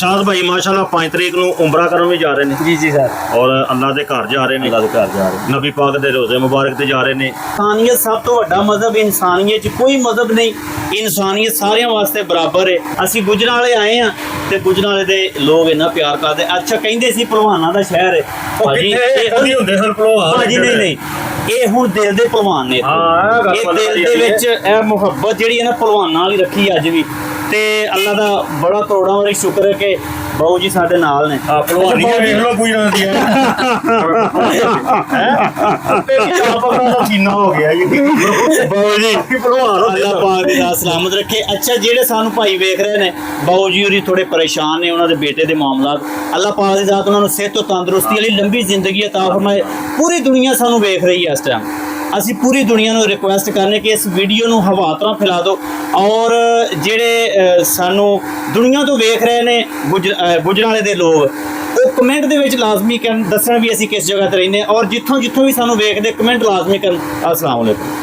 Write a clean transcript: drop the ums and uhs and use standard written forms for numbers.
इरशाद भाई माशाल्लाह 5 तरीक ਨੂੰ ਉਮਰਾ ਕਰਨ ਵੀ ਜਾ ਰਹੇ ਨੇ जी जी सर। ਔਰ ਅੱਲਾਹ ਦੇ ਘਰ ਜਾ ਰਹੇ ਨੇ अल्लाह के घर जा रहे हैं। ਨਬੀ ਪਾਕ ਦੇ ਰੋਜ਼ੇ ਮੁਬਾਰਕ ਤੇ ਜਾ ਰਹੇ ਨੇ ਇਨਸਾਨੀਅਤ ਸਭ ਤੋਂ ਵੱਡਾ ਮਜ਼ਹਬ ਇਨਸਾਨੀਅਤ 'ਚ ਕੋਈ ਮਜ਼ਹਬ ਨਹੀਂ ਇਨਸਾਨੀਅਤ ਸਾਰਿਆਂ ਵਾਸਤੇ ਬਰਾਬਰ ਹੈ। ਅਸੀਂ ਗੁਜਰਾਂਵਾਲੇ ਆਏ ਆ ਤੇ ਗੁਜਰਾਂਵਾਲੇ ਦੇ ਲੋਕ ਇੰਨਾ ਪਿਆਰ ਕਰਦੇ। ਅੱਛਾ ਕਹਿੰਦੇ ਸੀ ਭਲਵਾਨਾਂ ਦਾ ਸ਼ਹਿਰ ਹੈ ਭਾਜੀ ਕਦੀ ਹੁੰਦੇ ਹਨ ਭਲਵਾਨ ਭਾਜੀ ਨਹੀਂ ਇਹ ਹੁਣ ਦਿਲ ਦੇ ਭਲਵਾਨ ਨੇ ਹਾਂ, ਇਹ ਗੱਲ ਇਹ ਪਤਾ ਦਿਲ ਦੇ ਵਿੱਚ ਇਹ ਮੁਹੱਬਤ ਜਿਹੜੀ ਹੈ ਨਾ ਭਲਵਾਨਾਂ ਵਾਲੀ ਰੱਖੀ ਅੱਜ ਵੀ ਤੇ ਅੱਲਾ ਦਾ ਬੜਾ ਕਰੋੜਾਂ ਵਾਰੀ ਸ਼ੁਕਰ ਹੈ ਕਿ ਬਾਊ ਜੀ ਸਾਡੇ ਨਾਲ ਨੇ। ਭਲਵਾਨੀ ਵੇਖ ਲੋ ਗੁਜਰਾਂ ਦੀਆਂ ਤੇ ਚਾਪਾ ਦਾ ਸੀਨਾ ਹੋ ਗਿਆ ਜੀ ਬਾਊ ਜੀ ਭਲਵਾਨ ਅੱਲਾ ਪਾਕ ਦੀ ਰਾਹ ਸਲਾਮਤ ਰੱਖੇ। ਅੱਛਾ ਜਿਹੜੇ ਸਾਨੂੰ ਭਾਈ ਵੇਖ ਰਹੇ ਨੇ ਬਾਊ ਜੀ ਹੋਰੀ ਥੋੜੇ ਪਰੇਸ਼ਾਨ ਨੇ ਉਹਨਾਂ ਦੇ ਬੇਟੇ ਦੇ ਮਾਮਲਾਤ ਅੱਲਾ ਪਾਕ ਦੀ ਜ਼ਾਤ ਉਹਨਾਂ ਨੂੰ ਸਿਹਤ ਤੇ ਤੰਦਰੁਸਤੀ ਵਾਲੀ ਲੰਬੀ ਜ਼ਿੰਦਗੀ ਅਤਾ ਫਰਮਾਏ। ਪੂਰੀ ਦੁਨੀਆ ਸਾਨੂੰ ਵੇਖ ਰਹੀ ਹੈ ਇਸ ਟਾਈਮ। ਅਸੀਂ ਪੂਰੀ ਦੁਨੀਆ ਨੂੰ ਰਿਕੁਐਸਟ ਕਰਨੇ ਕਿ ਇਸ ਵੀਡੀਓ ਨੂੰ ਹਵਾ ਤਰ੍ਹਾਂ ਫੈਲਾ ਦਿਓ ਔਰ ਜਿਹੜੇ ਸਾਨੂੰ ਦੁਨੀਆ ਤੋਂ ਵੇਖ ਰਹੇ ਨੇ ਗੁਜਰਾਂਵਾਲੇ ਦੇ ਲੋਕ ਉਹ ਕਮੈਂਟ ਦੇ ਵਿੱਚ ਲਾਜ਼ਮੀ ਕਰਨ ਦੱਸਣ ਵੀ ਅਸੀਂ ਕਿਸ ਜਗ੍ਹਾ ਤੇ ਰਹਿੰਦੇ ਹਾਂ ਔਰ ਜਿੱਥੋਂ ਵੀ ਸਾਨੂੰ ਵੇਖਦੇ ਕਮੈਂਟ ਲਾਜ਼ਮੀ ਕਰਨ। ਅਸਲਾਮ ਵਾਲੇਕੁਮ।